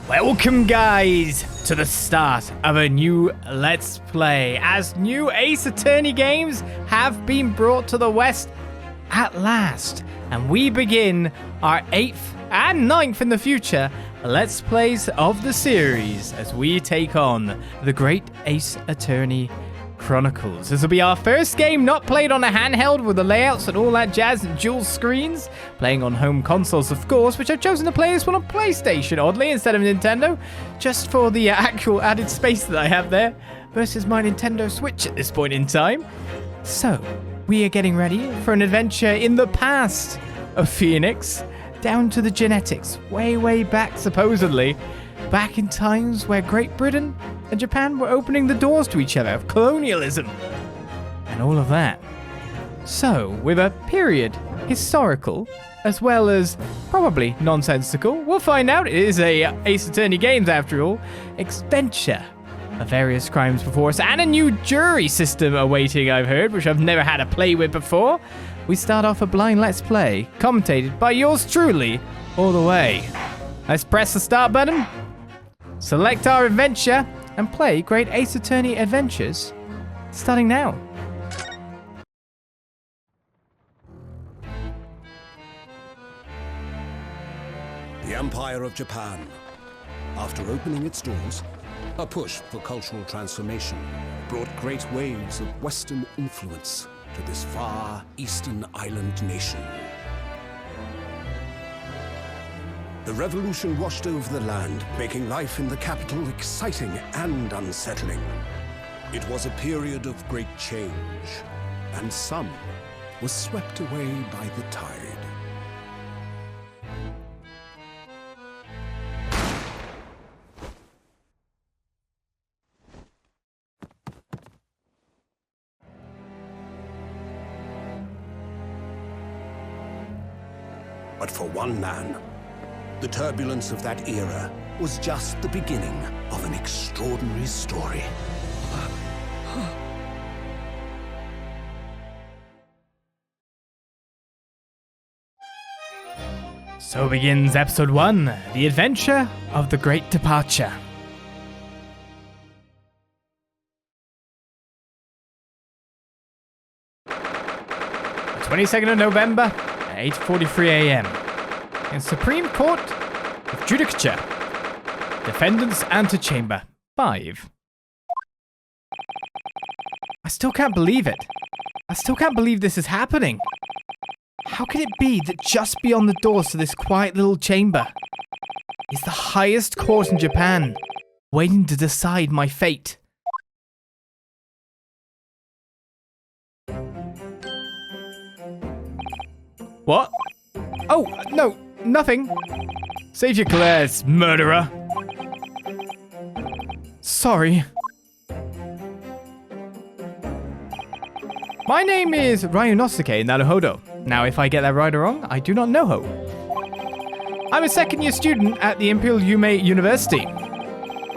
Welcome, guys, to the start of a new Let's Play, as new Ace Attorney games have been brought to the West at last. And we begin our 8th and 9th in the future Let's Plays of the series as we take on the Great Ace Attorney Chronicles. This will be our first game not played on a handheld with the layouts and all that jazz and dual screens. Playing on home consoles, of course, which I've chosen to play this one on PlayStation, oddly, instead of Nintendo, just for the actual added space that I have there versus my Nintendo Switch at this point in time. So, we are getting ready for an adventure in the past of Phoenix, down to the genetics, way back, supposedly, back in times where Great Britain and Japan were opening the doors to each other of colonialism and all of that. So, with a period historical as well as probably nonsensical, we'll find out. It is a Ace Attorney games after all, adventure of various crimes before us and a new jury system awaiting, I've heard, which I've never had to play with before. We start off a blind Let's Play, commentated by yours truly all the way. Let's press the start button, select our adventure, and play Great Ace Attorney Adventures, starting now. The Empire of Japan. After opening its doors, a push for cultural transformation brought great waves of Western influence to this far eastern island nation. The revolution washed over the land, making life in the capital exciting and unsettling. It was a period of great change, and some was swept away by the tide. But for one man, the turbulence of that era was just the beginning of an extraordinary story. So begins episode 1, The Adventure of the Great Departure. The 22nd of November at 8:43 a.m. in Supreme Court of Judicature, Defendant's Antechamber 5. I still can't believe it. I still can't believe this is happening. How can it be that just beyond the doors to this quiet little chamber is the highest court in Japan, waiting to decide my fate? What? Oh, no, nothing. Save your glares, murderer. Sorry. My name is Ryunosuke Naruhodo. Now, if I get that right or wrong, I do not know ho. I'm a second-year student at the Imperial Yume University.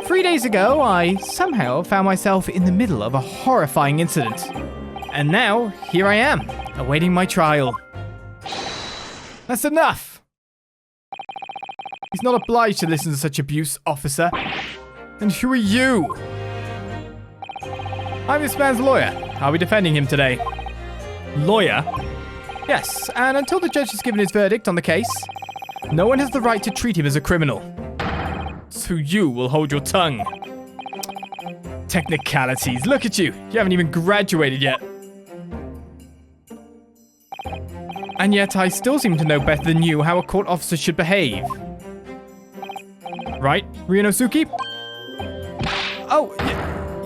3 days ago, I somehow found myself in the middle of a horrifying incident. And now, here I am, awaiting my trial. That's enough! He's not obliged to listen to such abuse, officer. And who are you? I'm this man's lawyer. I'll be defending him today. Lawyer? Yes, and until the judge has given his verdict on the case, no one has the right to treat him as a criminal. So you will hold your tongue. Technicalities, look at you. You haven't even graduated yet. And yet I still seem to know better than you how a court officer should behave. Right, Ryunosuke? Oh,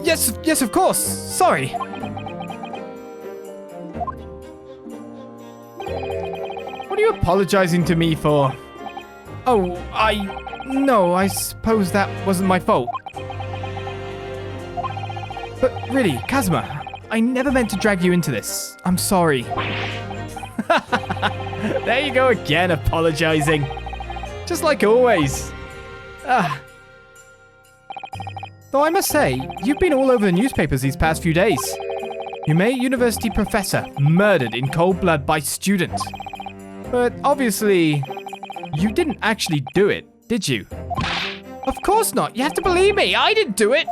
yes, of course. Sorry. What are you apologizing to me for? Oh, no, I suppose that wasn't my fault. But really, Kazuma, I never meant to drag you into this. I'm sorry. There you go again, apologizing. Just like always. Though I must say, you've been all over the newspapers these past few days. Yume University professor murdered in cold blood by student. But obviously, you didn't actually do it, did you? Of course not. You have to believe me. I didn't do it.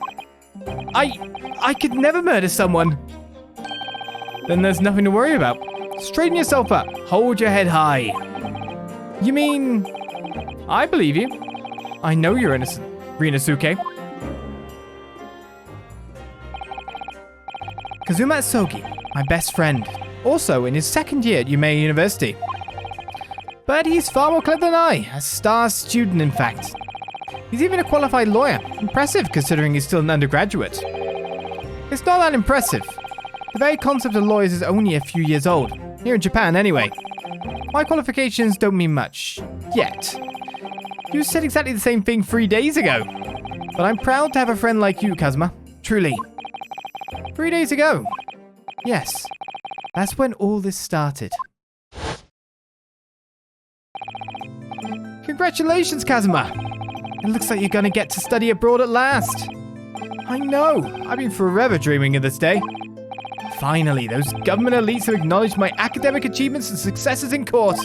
I could never murder someone. Then there's nothing to worry about. Straighten yourself up. Hold your head high. You mean... I believe you. I know you're innocent, Ryunosuke. Kazuma Sogi, my best friend. Also in his second year at Yumei University. But he's far more clever than I. A star student, in fact. He's even a qualified lawyer. Impressive, considering he's still an undergraduate. It's not that impressive. The very concept of lawyers is only a few years old. Here in Japan, anyway. My qualifications don't mean much. Yet. You said exactly the same thing 3 days ago. But I'm proud to have a friend like you, Kazuma. Truly. 3 days ago. Yes. That's when all this started. Congratulations, Kazuma. It looks like you're gonna get to study abroad at last. I know. I've been forever dreaming of this day. Finally, those government elites have acknowledged my academic achievements and successes in court.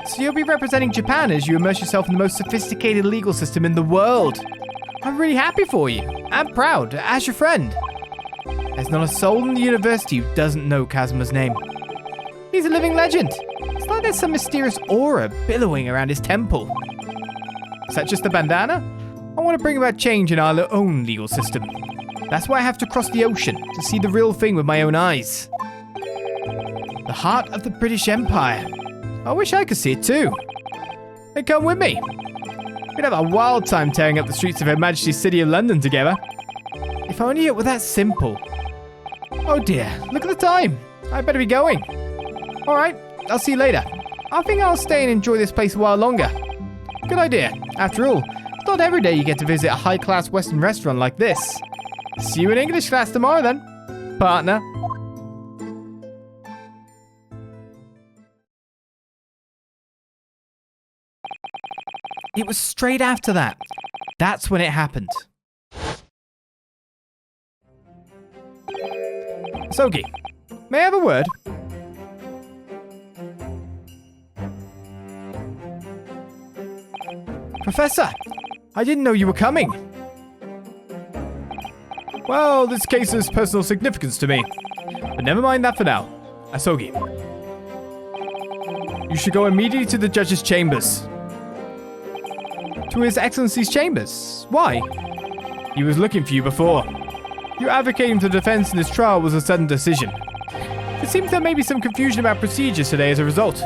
So you'll be representing Japan as you immerse yourself in the most sophisticated legal system in the world. I'm really happy for you, and proud, as your friend. There's not a soul in the university who doesn't know Kazuma's name. He's a living legend. It's like there's some mysterious aura billowing around his temple. Is that just a bandana? I want to bring about change in our own legal system. That's why I have to cross the ocean to see the real thing with my own eyes. The heart of the British Empire. I wish I could see it too. Then come with me. We'd have a wild time tearing up the streets of Her Majesty's City of London together. If only it were that simple. Oh dear, look at the time. I better be going. Alright, I'll see you later. I think I'll stay and enjoy this place a while longer. Good idea. After all, it's not every day you get to visit a high-class Western restaurant like this. See you in English class tomorrow then, partner. It was straight after that. That's when it happened. Sogi, may I have a word? Professor, I didn't know you were coming. Well, this case has personal significance to me. But never mind that for now. Asogi, you should go immediately to the judge's chambers. To His Excellency's chambers? Why? He was looking for you before. You advocating for the defense in this trial was a sudden decision. It seems there may be some confusion about procedures today as a result.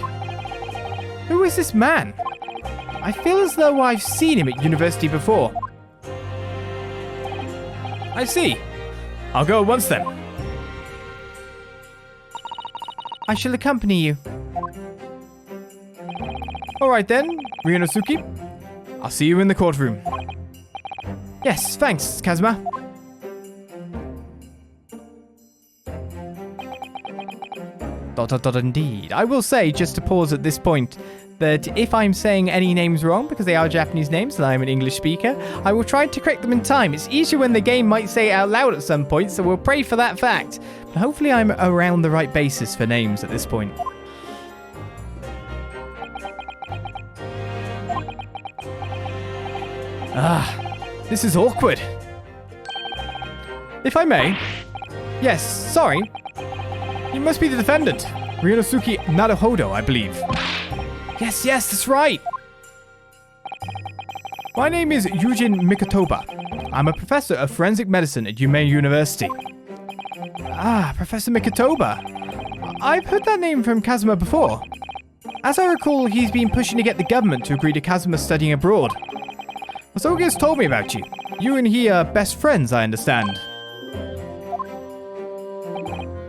Who is this man? I feel as though I've seen him at university before. I see. I'll go at once then. I shall accompany you. Alright then, Ryunosuke. I'll see you in the courtroom. Yes, thanks, Kazuma. Indeed. I will say, just to pause at this point, that if I'm saying any names wrong, because they are Japanese names and I'm an English speaker, I will try to correct them in time. It's easier when the game might say it out loud at some point, so we'll pray for that fact. But hopefully I'm around the right basis for names at this point. This is awkward. If I may. Yes, sorry. You must be the defendant. Ryunosuke Naruhodo, I believe. Yes, that's right. My name is Yujin Mikotoba. I'm a professor of forensic medicine at Yumei University. Professor Mikotoba. I've heard that name from Kazuma before. As I recall, he's been pushing to get the government to agree to Kazuma studying abroad. Asogi has told me about you. You and he are best friends, I understand.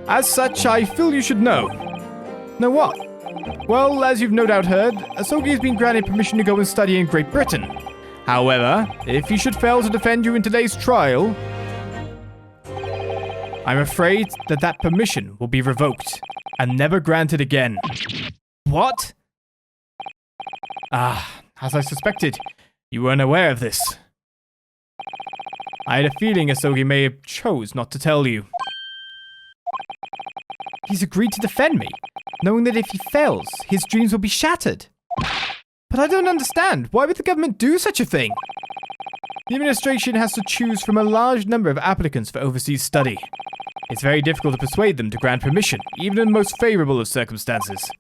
As such, I feel you should know. Know what? Well, as you've no doubt heard, Asogi has been granted permission to go and study in Great Britain. However, if he should fail to defend you in today's trial, I'm afraid that permission will be revoked and never granted again. What? As I suspected, you weren't aware of this. I had a feeling Asogi may have chose not to tell you. He's agreed to defend me, knowing that if he fails, his dreams will be shattered. But I don't understand. Why would the government do such a thing? The administration has to choose from a large number of applicants for overseas study. It's very difficult to persuade them to grant permission, even in the most favorable of circumstances.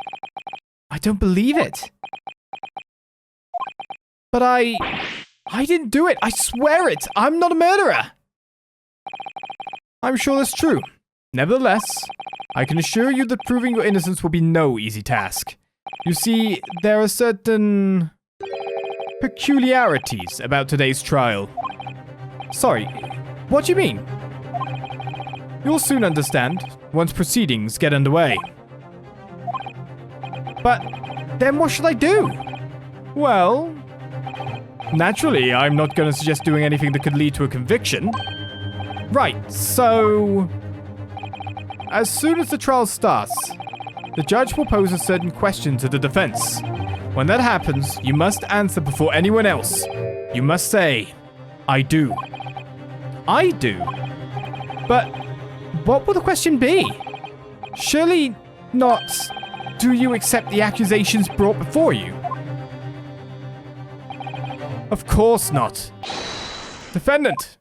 I don't believe it. But I didn't do it. I swear it. I'm not a murderer. I'm sure that's true. Nevertheless, I can assure you that proving your innocence will be no easy task. You see, there are certain peculiarities about today's trial. Sorry, what do you mean? You'll soon understand once proceedings get underway. But then what should I do? Well, naturally, I'm not going to suggest doing anything that could lead to a conviction. Right, so as soon as the trial starts, the judge will pose a certain question to the defense. When that happens, you must answer before anyone else. You must say, I do. I do? But what will the question be? Surely not, do you accept the accusations brought before you? Of course not. Defendant.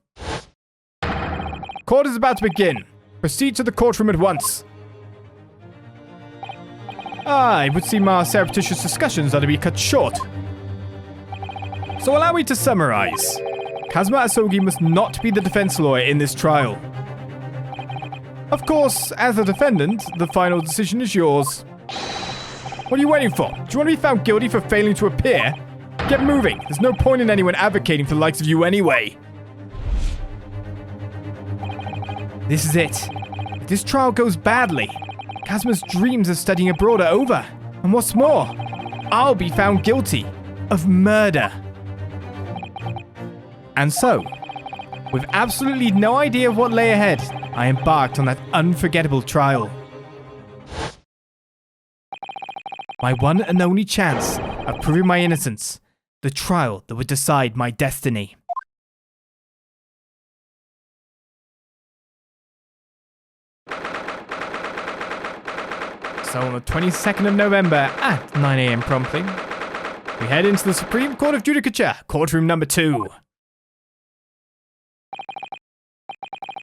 Court is about to begin. Proceed to the courtroom at once. It would seem our surreptitious discussions are to be cut short. So allow me to summarize. Kazuma Asogi must not be the defense lawyer in this trial. Of course, as the defendant, the final decision is yours. What are you waiting for? Do you want to be found guilty for failing to appear? Get moving. There's no point in anyone advocating for the likes of you anyway. This is it. If this trial goes badly, Kazuma's dreams of studying abroad are over. And what's more, I'll be found guilty of murder. And so, with absolutely no idea of what lay ahead, I embarked on that unforgettable trial. My one and only chance of proving my innocence. The trial that would decide my destiny. So on the 22nd of November at 9 AM promptly, we head into the Supreme Court of Judicature, courtroom number 2.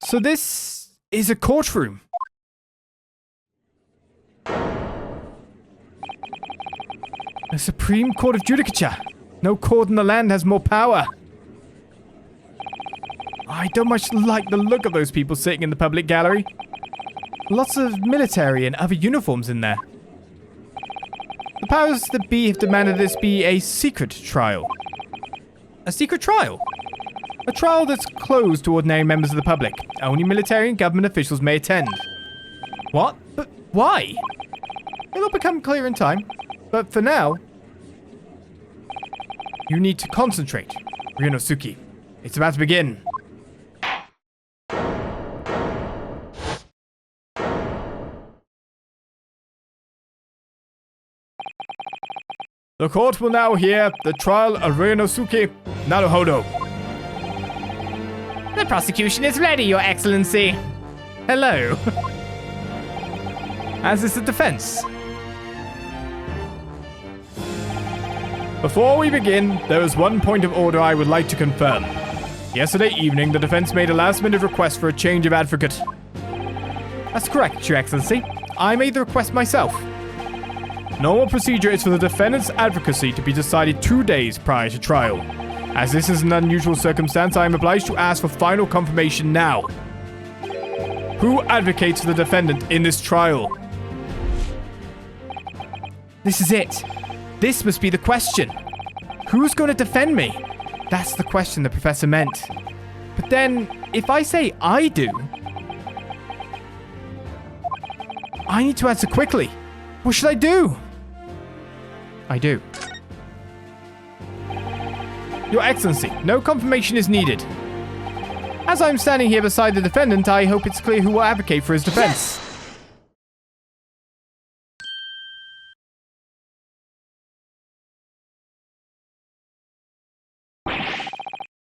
So this is a courtroom. The Supreme Court of Judicature. No court in the land has more power. I don't much like the look of those people sitting in the public gallery. Lots of military and other uniforms in there. The powers that be have demanded this be a secret trial. A secret trial? A trial that's closed to ordinary members of the public. Only military and government officials may attend. What? But why? It'll become clear in time. But for now, you need to concentrate, Ryunosuke. It's about to begin. The court will now hear the trial of Ryunosuke Naruhodo. The prosecution is ready, Your Excellency. Hello. As is the defense. Before we begin, there is one point of order I would like to confirm. Yesterday evening, the defense made a last-minute request for a change of advocate. That's correct, Your Excellency. I made the request myself. Normal procedure is for the defendant's advocacy to be decided 2 days prior to trial. As this is an unusual circumstance, I am obliged to ask for final confirmation now. Who advocates for the defendant in this trial? This is it. This must be the question. Who's going to defend me? That's the question the professor meant. But then, if I say I do, I need to answer quickly. What should I do? I do. Your Excellency, no confirmation is needed. As I'm standing here beside the defendant, I hope it's clear who will advocate for his defense.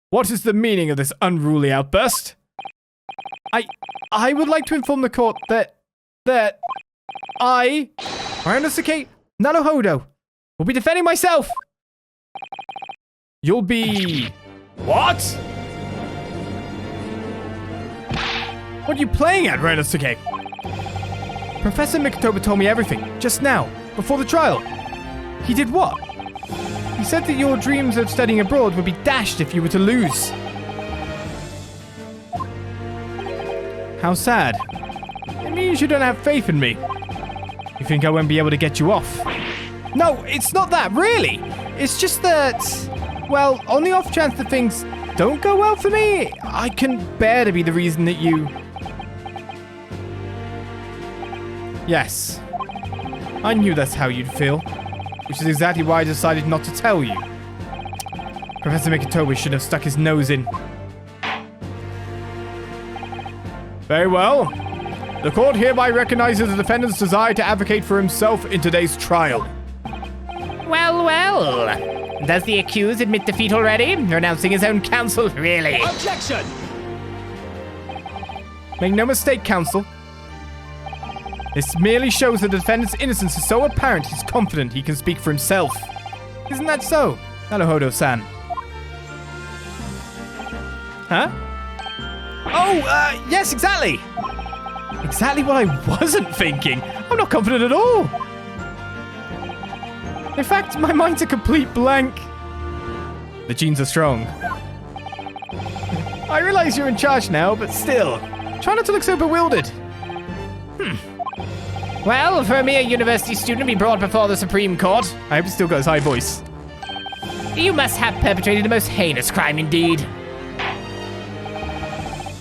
What is the meaning of this unruly outburst? I would like to inform the court that I, Ryunosuke Naruhodo, will be defending myself. You'll be What? What are you playing at, Ryunosuke? Professor Mikotoba told me everything, just now, before the trial. He did what? He said that your dreams of studying abroad would be dashed if you were to lose. How sad. It means you don't have faith in me. You think I won't be able to get you off? No, it's not that, really. It's just that, well, on the off chance that things don't go well for me, I can bear to be the reason that you... Yes. I knew that's how you'd feel, which is exactly why I decided not to tell you. Professor Mikotoba should have stuck his nose in. Very well. The court hereby recognizes the defendant's desire to advocate for himself in today's trial. Well, well. Does the accused admit defeat already? Renouncing his own counsel, really? Objection! Make no mistake, counsel. This merely shows that the defendant's innocence is so apparent he's confident he can speak for himself. Isn't that so, Naruhodo-san? Huh? Oh, yes, exactly! Exactly what I wasn't thinking. I'm not confident at all. In fact, my mind's a complete blank. The genes are strong. I realize you're in charge now, but still, try not to look so bewildered. Well, for a mere university student to be brought before the Supreme Court, I hope he still got his high voice. You must have perpetrated the most heinous crime indeed.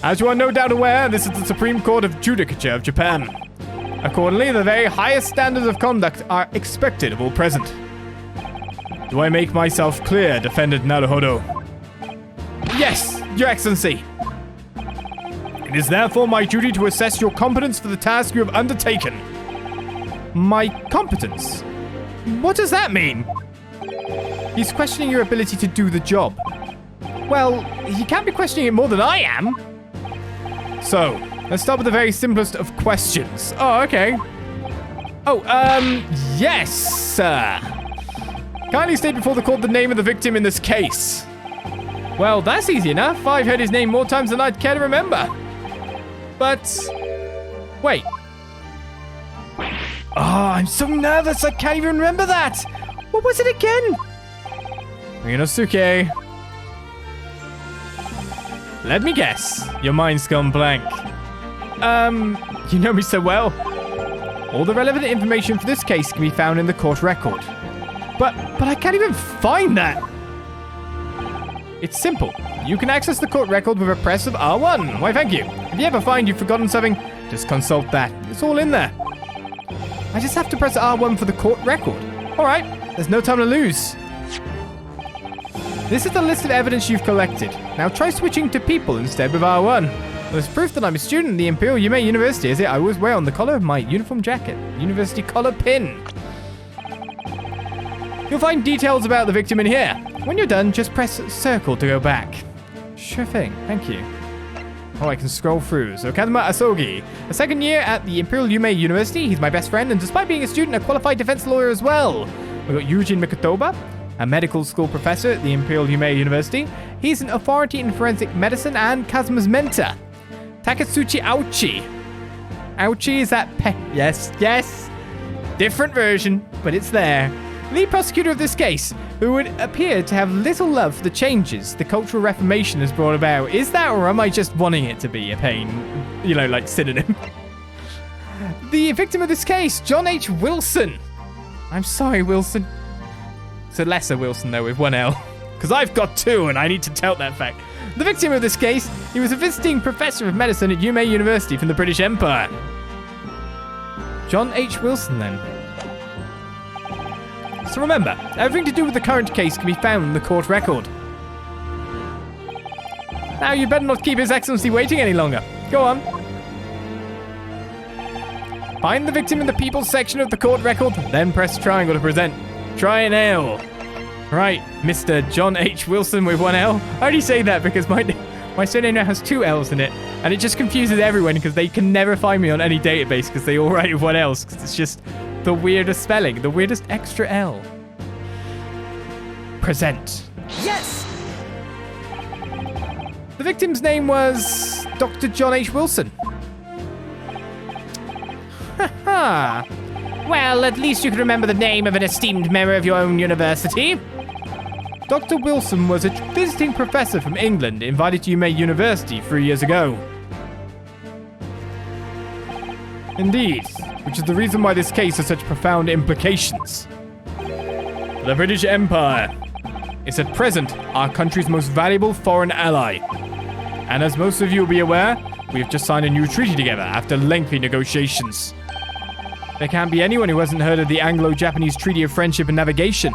As you are no doubt aware, this is the Supreme Court of Judicature of Japan. Accordingly, the very highest standards of conduct are expected of all present. Do I make myself clear, Defendant Naruhodo? Yes, Your Excellency. It is therefore my duty to assess your competence for the task you have undertaken. My competence? What does that mean? He's questioning your ability to do the job. Well, he can't be questioning it more than I am. So, let's start with the very simplest of questions. Oh, okay. Oh, yes, sir. Kindly state before the court the name of the victim in this case. Well, that's easy enough. I've heard his name more times than I'd care to remember. But, wait. Oh, I'm so nervous I can't even remember that. What was it again? Ryunosuke. Let me guess. Your mind's gone blank. You know me so well. All the relevant information for this case can be found in the court record. But I can't even find that. It's simple. You can access the court record with a press of R1. Why, thank you. If you ever find you've forgotten something, just consult that. It's all in there. I just have to press R1 for the court record. All right, there's no time to lose. This is the list of evidence you've collected. Now try switching to people instead with R1. Well, as proof that I'm a student at the Imperial Yume University, as I always wear on the collar of my uniform jacket, university collar pin. You'll find details about the victim in here. When you're done, just press circle to go back. Sure thing, thank you. Oh, I can scroll through. So Kazuma Asogi, a second year at the Imperial Yume University. He's my best friend, and despite being a student, a qualified defense lawyer as well. We've got Yujin Mikotoba, a medical school professor at the Imperial Yume University. He's an authority in forensic medicine and Kazuma's mentor. Takatsuchi Aochi. Aochi is that yes. Different version, but it's there. Lead prosecutor of this case, who would appear to have little love for the changes the Cultural Reformation has brought about. Is that, or am I just wanting it to be a pain? You know, like synonym. The victim of this case, John H. Wilson. I'm sorry, Wilson. It's a lesser Wilson, though, with one L. Because I've got two, and I need to tout that fact. The victim of this case, he was a visiting professor of medicine at Yume University from the British Empire. John H. Wilson, then. So remember, everything to do with the current case can be found in the court record. Now you better not keep His Excellency waiting any longer. Go on. Find the victim in the People's section of the court record, then press triangle to present. Try an L. Right, Mr. John H. Wilson with one L. I only say that because my surname now has two L's in it, and it just confuses everyone because they can never find me on any database because they all write with one L, because it's just the weirdest spelling, the weirdest extra L. Present. Yes! The victim's name was Dr. John H. Wilson. Haha. Well, at least you can remember the name of an esteemed member of your own university. Dr. Wilson was a visiting professor from England invited to Yumei University 3 years ago. Indeed, which is the reason why this case has such profound implications. The British Empire is at present our country's most valuable foreign ally. And as most of you will be aware, we have just signed a new treaty together after lengthy negotiations. There can't be anyone who hasn't heard of the Anglo-Japanese Treaty of Friendship and Navigation.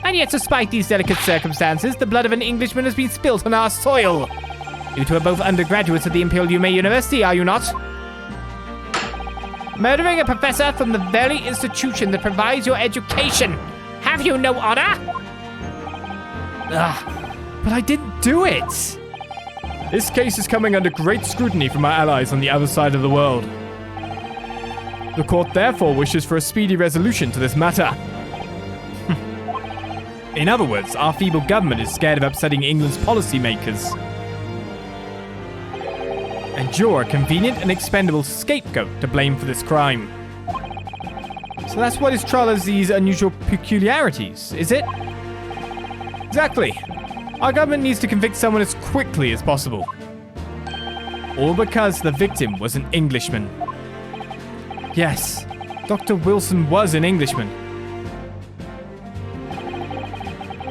And yet, despite these delicate circumstances, the blood of an Englishman has been spilt on our soil. You two are both undergraduates at the Imperial Yumei University, are you not? Murdering a professor from the very institution that provides your education. Have you no honor? Ugh, but I didn't do it. This case is coming under great scrutiny from our allies on the other side of the world. The court therefore wishes for a speedy resolution to this matter. In other words, our feeble government is scared of upsetting England's policymakers. And you're a convenient and expendable scapegoat to blame for this crime. So that's what is trial as these unusual peculiarities, is it? Exactly. Our government needs to convict someone as quickly as possible. All because the victim was an Englishman. Yes, Dr. Wilson was an Englishman.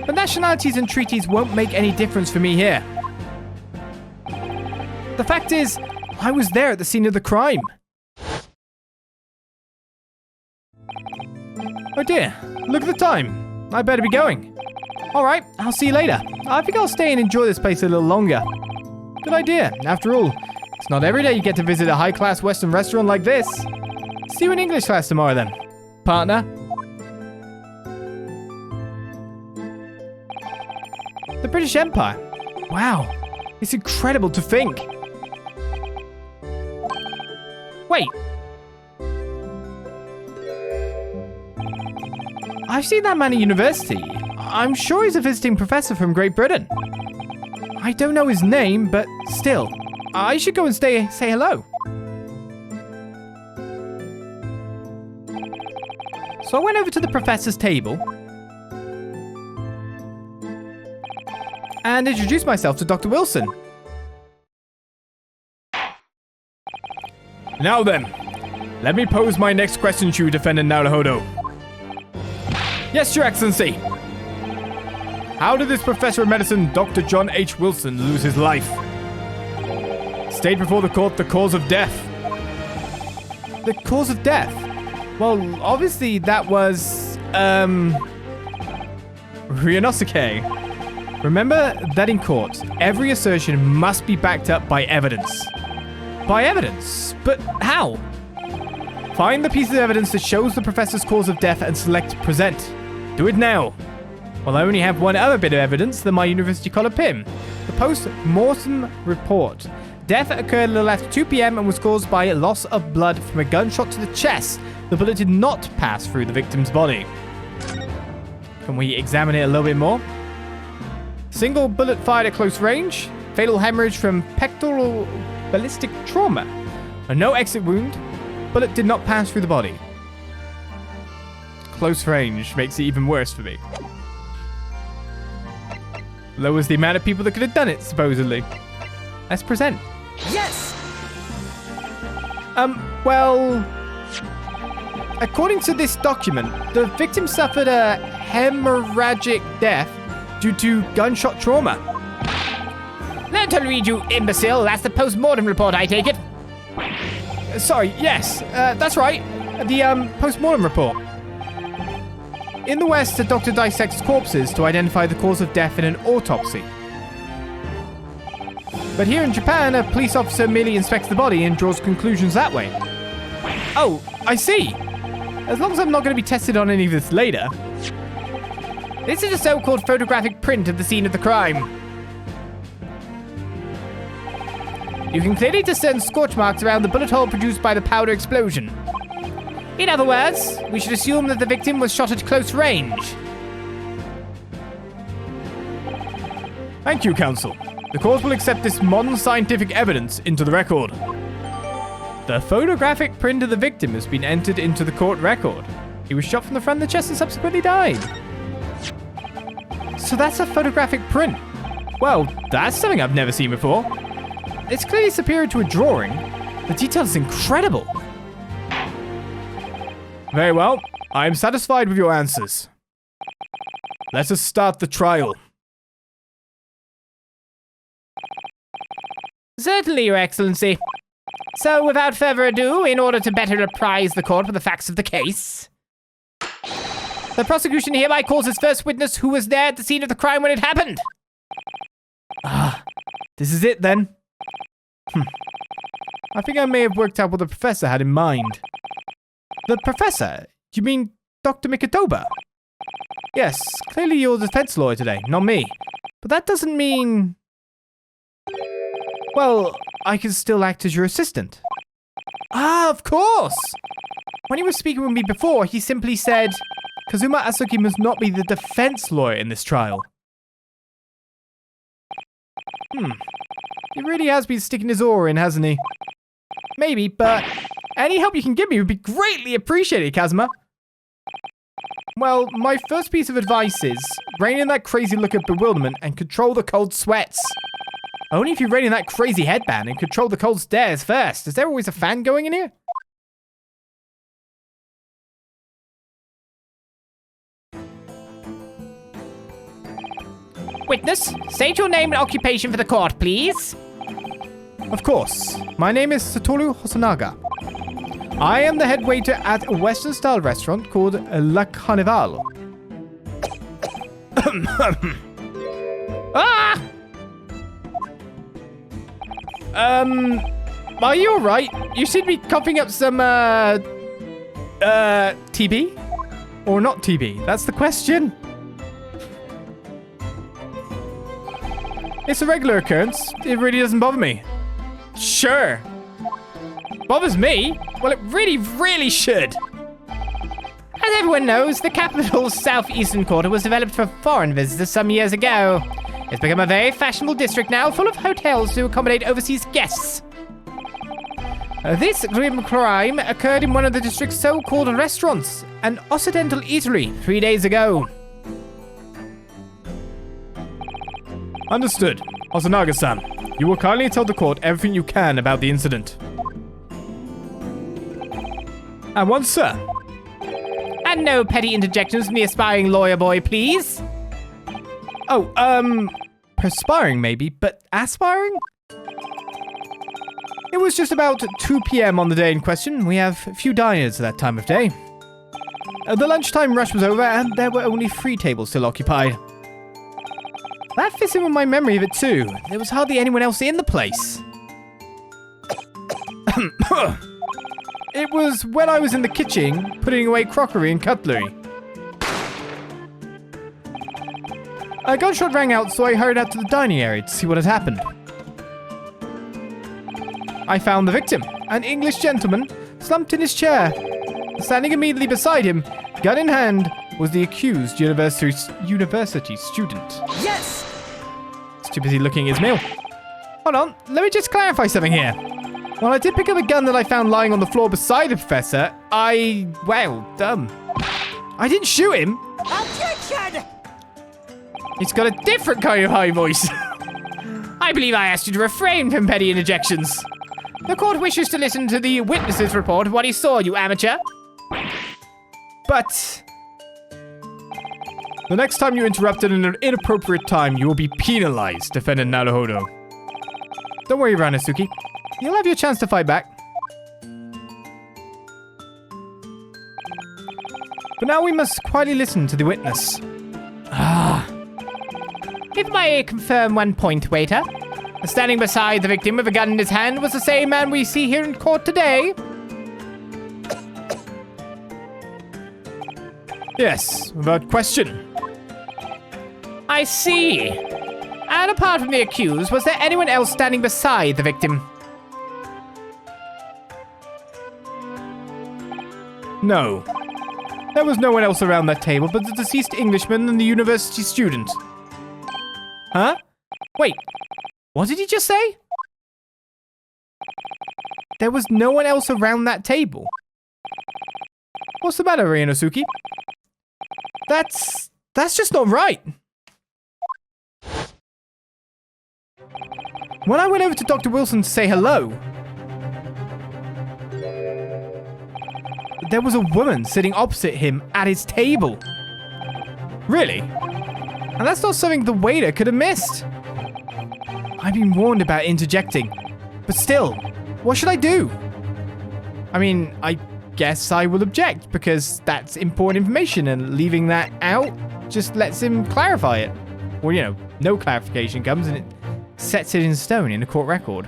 But nationalities and treaties won't make any difference for me here. The fact is, I was there at the scene of the crime. Oh dear, look at the time. I better be going. Alright, I'll see you later. I think I'll stay and enjoy this place a little longer. Good idea. After all, it's not every day you get to visit a high-class Western restaurant like this. See you in English class tomorrow then, partner. The British Empire. Wow, it's incredible to think. Wait. I've seen that man at university. I'm sure he's a visiting professor from Great Britain. I don't know his name, but still, I should go and say hello. So I went over to the professor's table and introduced myself to Dr. Wilson. Now then, let me pose my next question to you, Defendant Naruhodo. Yes, Your Excellency. How did this professor of medicine, Dr. John H. Wilson, lose his life? State before the court the cause of death. The cause of death? Well, obviously that was, Ryunosuke. Remember that in court, every assertion must be backed up by evidence. By evidence? But how? Find the piece of evidence that shows the professor's cause of death and select present. Do it now. Well, I only have one other bit of evidence that my university collar pin. The post-mortem report. Death occurred a little after 2 p.m. and was caused by loss of blood from a gunshot to the chest. The bullet did not pass through the victim's body. Can we examine it a little bit more? Single bullet fired at close range. Fatal hemorrhage from pectoral ballistic trauma. No exit wound. Bullet did not pass through the body. Close range makes it even worse for me. Lowers the amount of people that could have done it, supposedly. Let's present. Yes! Well... According to this document, the victim suffered a hemorrhagic death due to gunshot trauma. Let her read, you imbecile. That's the post-mortem report, I take it. Sorry, yes, that's right. The post-mortem report. In the West, a doctor dissects corpses to identify the cause of death in an autopsy. But here in Japan, a police officer merely inspects the body and draws conclusions that way. Oh, I see. As long as I'm not going to be tested on any of this later. This is a so-called photographic print of the scene of the crime. You can clearly discern scorch marks around the bullet hole produced by the powder explosion. In other words, we should assume that the victim was shot at close range. Thank you, counsel. The court will accept this modern scientific evidence into the record. The photographic print of the victim has been entered into the court record. He was shot from the front of the chest and subsequently died. So that's a photographic print. Well, that's something I've never seen before. It's clearly superior to a drawing. The detail is incredible. Very well. I am satisfied with your answers. Let us start the trial. Certainly, Your Excellency. So, without further ado, in order to better apprise the court with the facts of the case, the prosecution hereby calls its first witness who was there at the scene of the crime when it happened. Ah, this is it then. I think I may have worked out what the professor had in mind. The professor? You mean Dr. Mikadoba? Yes, clearly you're the defense lawyer today, not me. But that doesn't mean... Well, I can still act as your assistant. Ah, of course! When he was speaking with me before, he simply said, Kazuma Asuki must not be the defense lawyer in this trial. He really has been sticking his oar in, hasn't he? Maybe, but any help you can give me would be greatly appreciated, Kazuma. Well, my first piece of advice is rein in that crazy look of bewilderment and control the cold sweats. Only if you rein in that crazy headband and control the cold stares first. Is there always a fan going in here? Witness, state your name and occupation for the court, please. Of course. My name is Satoru Hosonaga. I am the head waiter at a Western-style restaurant called La Carneval. Ah! Are you alright? You seem to be coughing up some, TB? Or not TB? That's the question. It's a regular occurrence. It really doesn't bother me. Sure. Bothers me? Well, it really, really should. As everyone knows, the capital's southeastern quarter was developed for foreign visitors some years ago. It's become a very fashionable district now, full of hotels to accommodate overseas guests. This grim crime occurred in one of the district's so-called restaurants, an Occidental eatery, 3 days ago. Understood. Hosonaga-san, you will kindly tell the court everything you can about the incident. At once, sir. And no petty interjections from the aspiring lawyer boy, please. Oh, perspiring maybe, but aspiring? It was just about 2 p.m. on the day in question. We have few diners at that time of day. The lunchtime rush was over, and there were only 3 tables still occupied. That fits in with my memory of it too. There was hardly anyone else in the place. It was when I was in the kitchen, putting away crockery and cutlery. A gunshot rang out, so I hurried out to the dining area to see what had happened. I found the victim, an English gentleman, slumped in his chair. Standing immediately beside him, gun in hand, was the accused university student. Yes! He's too busy looking at his meal. Hold on, let me just clarify something here. While I did pick up a gun that I found lying on the floor beside the professor, I didn't shoot him. Objection! He's got a different kind of high voice. I believe I asked you to refrain from petty interjections. The court wishes to listen to the witness's report of what he saw, you amateur. But the next time you interrupted in an inappropriate time, you will be penalized, Defendant Naruhodo. Don't worry, Ryunosuke. You'll have your chance to fight back. But now we must quietly listen to the witness. If I may confirm one point, waiter. Standing beside the victim with a gun in his hand was the same man we see here in court today. Yes, without question. I see. And apart from the accused, was there anyone else standing beside the victim? No. There was no one else around that table but the deceased Englishman and the university student. Huh? Wait, What did he just say? There was no one else around that table. What's the matter, Ryunosuke? That's just not right. When I went over to Dr. Wilson to say hello, there was a woman sitting opposite him at his table. Really? And that's not something the waiter could have missed. I've been warned about interjecting, but still, what should I do? I mean, I guess I will object because that's important information and leaving that out just lets him clarify it. Well, you know, no clarification comes and it sets it in stone in a court record.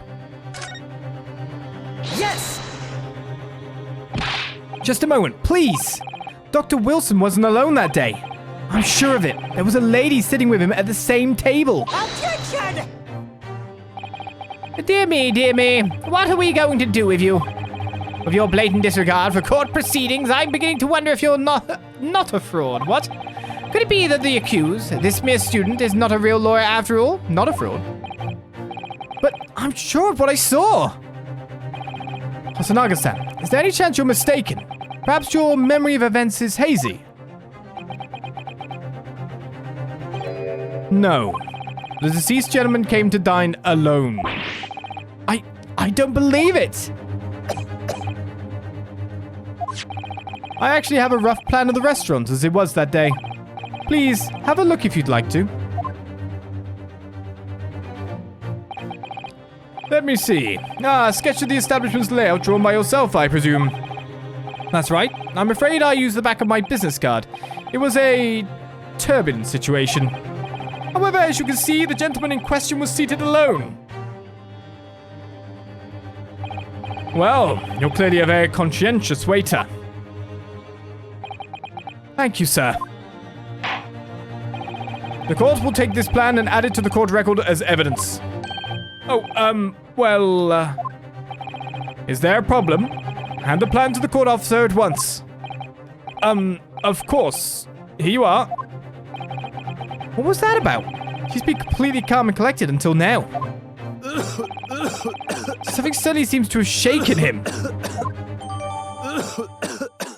Yes! Just a moment, please. Dr. Wilson wasn't alone that day. I'm sure of it. There was a lady sitting with him at the same table. Objection! Dear me, what are we going to do with you? With your blatant disregard for court proceedings, I'm beginning to wonder if you're not a fraud. What? Could it be that the accused, this mere student, is not a real lawyer after all? Not a fraud. But I'm sure of what I saw. Hasanaga-san, is there any chance you're mistaken? Perhaps your memory of events is hazy? No. The deceased gentleman came to dine alone. I don't believe it! I actually have a rough plan of the restaurant as it was that day. Please, have a look if you'd like to. Let me see. Sketch of the establishment's layout drawn by yourself, I presume. That's right. I'm afraid I used the back of my business card. It was a turbulent situation. However, as you can see, the gentleman in question was seated alone. Well, you're clearly a very conscientious waiter. Thank you, sir. The court will take this plan and add it to the court record as evidence. Is there a problem? Hand the plan to the court officer at once. Of course. Here you are. What was that about? He's been completely calm and collected until now. Something suddenly seems to have shaken him.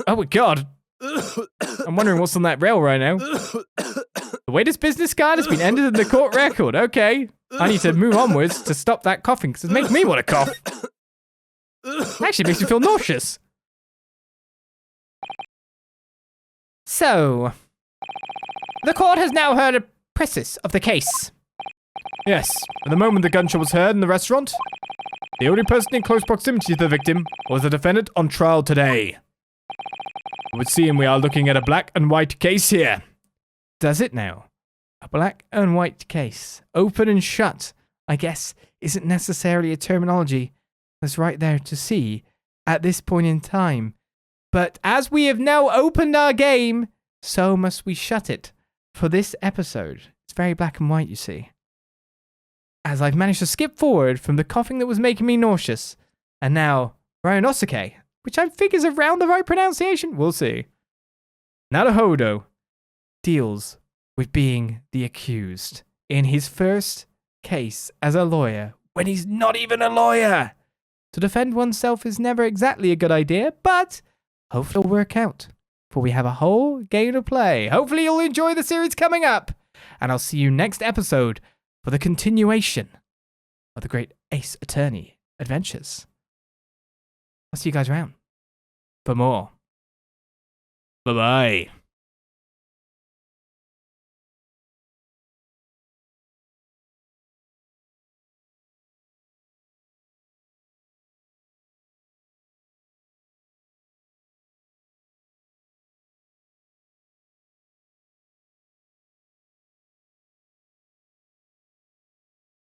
Oh my god. I'm wondering what's on that rail right now. The waiter's business card has been entered in the court record. Okay. I need to move onwards to stop that coughing because it's making me want to cough. Actually makes me feel nauseous. So, the court has now heard a precis of the case. Yes, at the moment the gunshot was heard in the restaurant, the only person in close proximity to the victim was the defendant on trial today. It would seem we are looking at a black and white case here. Does it now? A black and white case. Open and shut, I guess, isn't necessarily a terminology that's right there to see at this point in time. But as we have now opened our game, so must we shut it for this episode. It's very black and white, you see. As I've managed to skip forward from the coughing that was making me nauseous, and now Ryunosuke, which I think is around the right pronunciation, we'll see. Naruhodo deals with being the accused in his first case as a lawyer when he's not even a lawyer. To defend oneself is never exactly a good idea, but hopefully it'll work out. For we have a whole game to play. Hopefully you'll enjoy the series coming up. And I'll see you next episode for the continuation of the great Ace Attorney adventures. I'll see you guys around for more. Bye-bye.